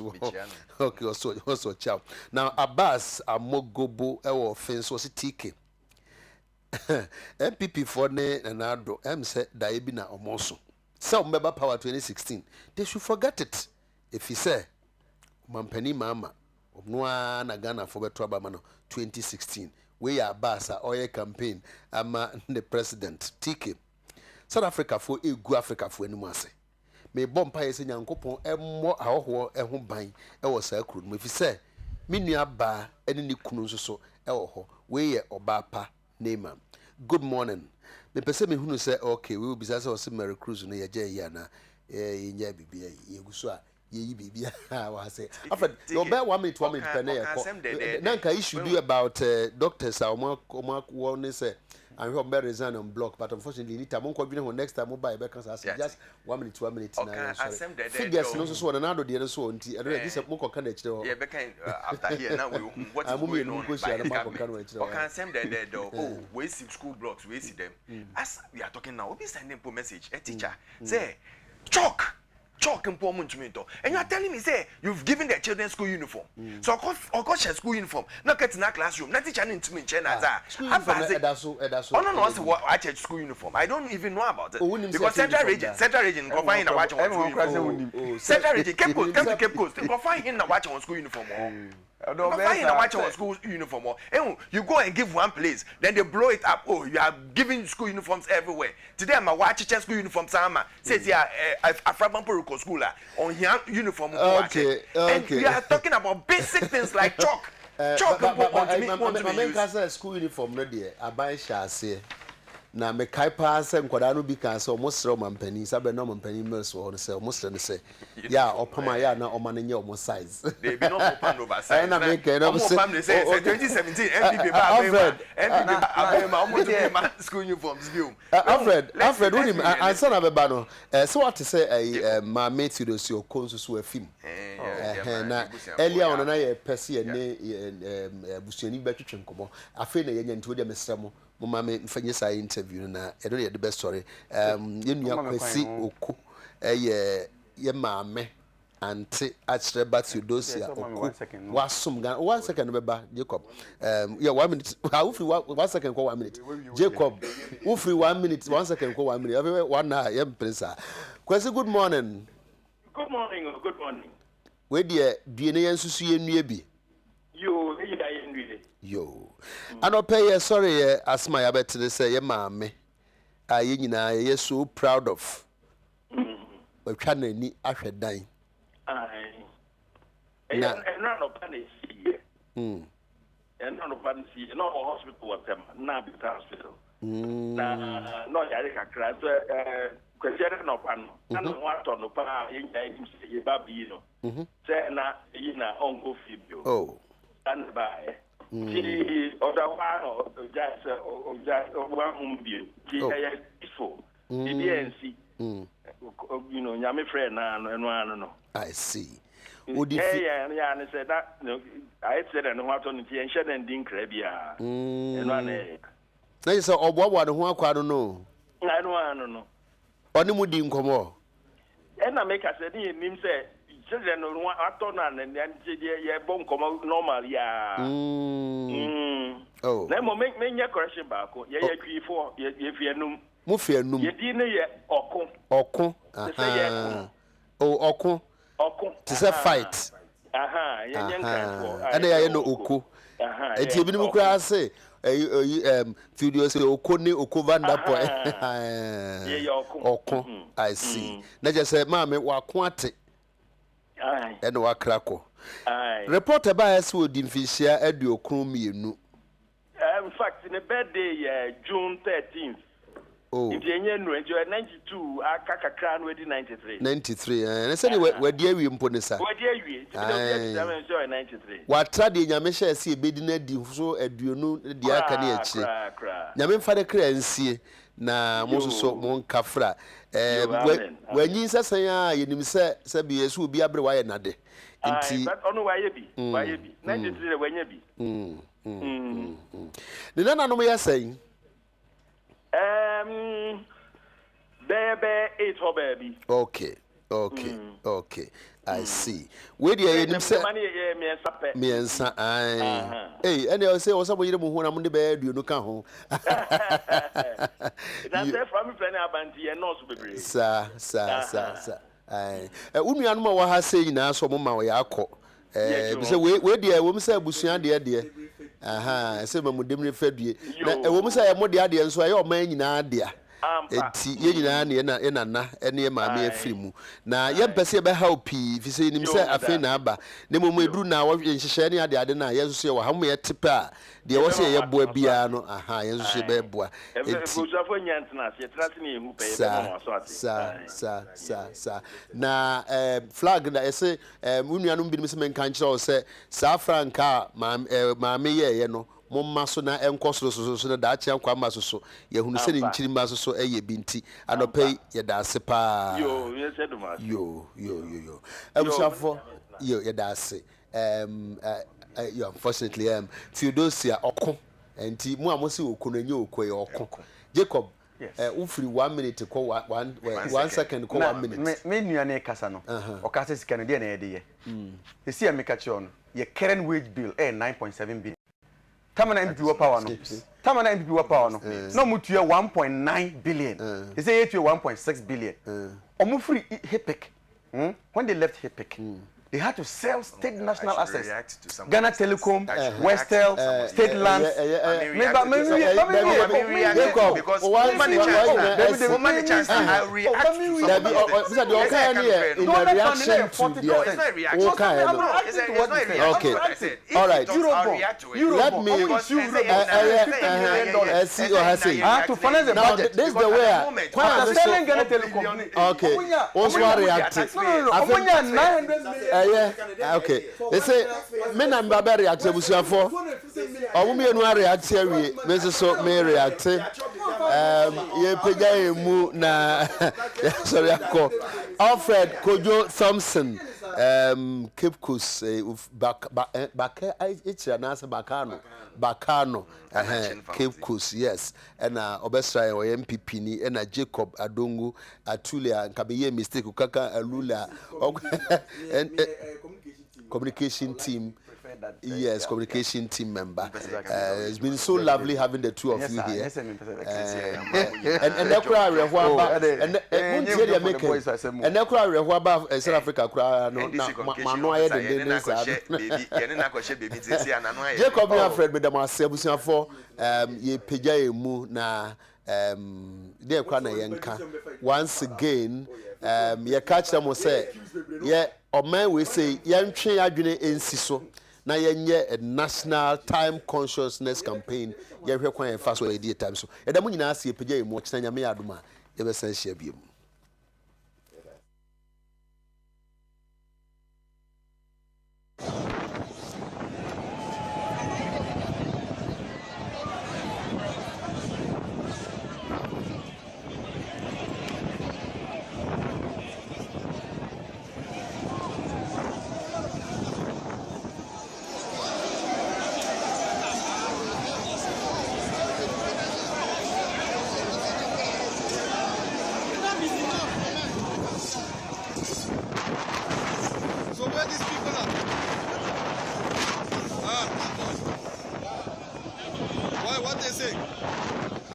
A: okay also ciao now Abbas Amogobo ewo fence was TK MPP for ne nanado say da bi na omonso so member power 2016 they should forget it if he say mampani mama obnoa na Ghana for beto abama no 2016 we are basa oil campaign ama the president TK South Africa for egu Africa for enimu ase me bompa yese nyankopon emmo ahoho eho ban e wo saa kru no mefi se me nua ba ene ne kunu nso so e wo ho we ye oba pa Neema. Good morning. Me pese me hunu se okay we will be say o Mary Cruz no ye je ya na ye nya bibia ye guso a ye yi bibia wa say after you bear 1 minute per na ye nanka issue be about doctors a one say and we bear resign on block but unfortunately need time on next time buy back just 1 minute 2 minutes now figures no so na do de so nti this mo ko kana chire
B: yeah back after here now we what is going on okay same there oh we see school blocks we see them as we are talking now we be sending a message a teacher say chalk employment to me and you are telling me say you've given their children school uniform so of course school uniform not get in that classroom not teacher into me chena oh no I say what I check school uniform I don't even know about it because central region go find watch on school uniform central region Cape Coast go find him watch on school uniform school uniform you go and give one place then they blow it up oh you are giving school uniforms everywhere today I'm watch school uniform sama says here Afrabampo school on here uniform
A: okay
B: and we are talking about basic things like chalk
A: my school uniform no there abai shase na me kai pa se nkwada no bi kan se omo sere omampani sabe na omampani mills wo no se omo sere ne se ya opama ya na oma ne nye omo size
B: they be no open over size
A: na me kai no se
B: 2017 MPB ba omo school uniforms bi
A: Alfred unim answer na beba no so what say ma mate you see okonso so afim na earlier on na ye pese ne busuani ba twetwe nkomo afi na ye nya nti wo de mesremo mama me mfanye sa interview na e do the best story ye nua kwasi oku ye maame anti achre bat you dosia oku wasum gan 1 second beba Jacob yeah 1 minute how free 1 second ko 1 minute Jacob who free 1 minute 1 second ko 1 minute every one hour ye prince kwasi good morning we dey biene ye nsusu ye nua bi yo anope sorry asma ya betre say ye maame ye nyina ye so proud of we twa na ni ahwedan
D: na no panic no panic no hospital watem na bit hospital na no ya de kakra so kwesiere no pan na no wato no pa ye nyai dim se ye babi no se na yi na ongo fibio
A: oh
D: and by ti oda wa just one home bio ti ya ifo BNC you know nyame friend na no
A: I see
D: would you yeah and said that no I said and what on the enshare and din krabia and one
A: na you say oboabo no ho akwa no
D: I don't know
A: oni mu di nkomo
D: and na make us say nim say children no ato na and ye bon komo normal ya
A: oh
D: na mo me nya correction ba ko ye twifo ye fianum
A: mu fianum
D: ye di ne ye
A: okun oh okun to say fight
D: ye nya nkan for
A: ana ye no oku enti ebi ni kura say video say okoni okuvanda po
D: ye
A: okun I see na just say maame wakun ate and wakrako report about us would infisia edu okron mienu
D: in fact in a birthday June 13th
A: oh
D: in the no enjoy 92 aka kran we
A: 93 and say we dey wi mpo ne sa
D: we dey wi enjoy 93
A: wa trade nyame hye se ebedi na di so aduonu di aka ne achi nyame mfa de kra nsie na mo so mo nkafra wanyi sesan a yenim se bi yesu obi abre wa ye nade
D: nti but ono wa ye bi 93 wanya bi
A: ni nana no mo yasan
D: bebe 8 for baby
A: okay I see we dey yenim se miensa ai ene o se o sabo yire mo hu na mo de be aduonu ka ho
D: na se from plan abanti e nurse bebre
A: sa ai unu anu ma wa ha se nyina so mo ma wo ya akọ bi se we dey wo mi se abusuan de aha ese mamudem ne fadue na ewo mu say mo de ade enso aye o man nyina ade a enti ye nyina na ye nana ene ye maame afiri mu na ye mpese be ha opi fi say nim say afi na aba ne mo eduru na wo nhyehyɛ ne ade na ye nso ye wo ha mo ye tepe a de wo say ye boa bia no aha ye nso be boa enti sa na flag na ese unuanum bi nim se menka nkyerɛ say sa franka maame ye no momma so na enko so na da ache akwa ma so ye hunu se ne nkyiri ma so eye binti anopai ye da ase pa
D: yo ye said ma
A: yo abusafo yo ye da ase yo unfortunately Theodosia oko enti mu amosi okonanye okoye oko Jacob ufiri 1 minute ko 1 second ko 1 minute
C: me nuane kasa no o kasa sika no de na ye de ye esi ya meka che on ye current wage bill 9.7 billion Tamana MPP wa power no. No mutuye 1.9 billion. They say you 1.6 billion. Omu free HIPIC. When they left HIPIC, they had to sell state national assets. Ghana Telecom, Westel, State Lands.
B: Because woman chance I react to
A: okay. All right. Let me see what I say.
C: To finance the budget.
A: This is the way.
C: After selling Ghana Telecom.
A: Okay. Also react. Okay. They say men and baba react to busuafo. Omo me enu react awie. Me so me react. Ye pega emu na sorry akọ. Alfred Kojo Thompson Cape Coast Bakano Cape Coast, yes, and Obesra or MPP ni and Jacob Adongo Atulia Kabeye mistake Ukaka Alula and communication team. Yes, communication team member. It's been so lovely having the two of you here. And the crowd and the crowd about South Africa crowd Jacob Alfred with the Marseille for ye peja mu na de kwa na yenka once again ye catch them say ye o man we say yentwe adwene ensi so na yenye a national time consciousness campaign ye hwe kwan ye fa so e die time so e da mu nyina ase peja mu kyena nyame adoma ye be san hia biem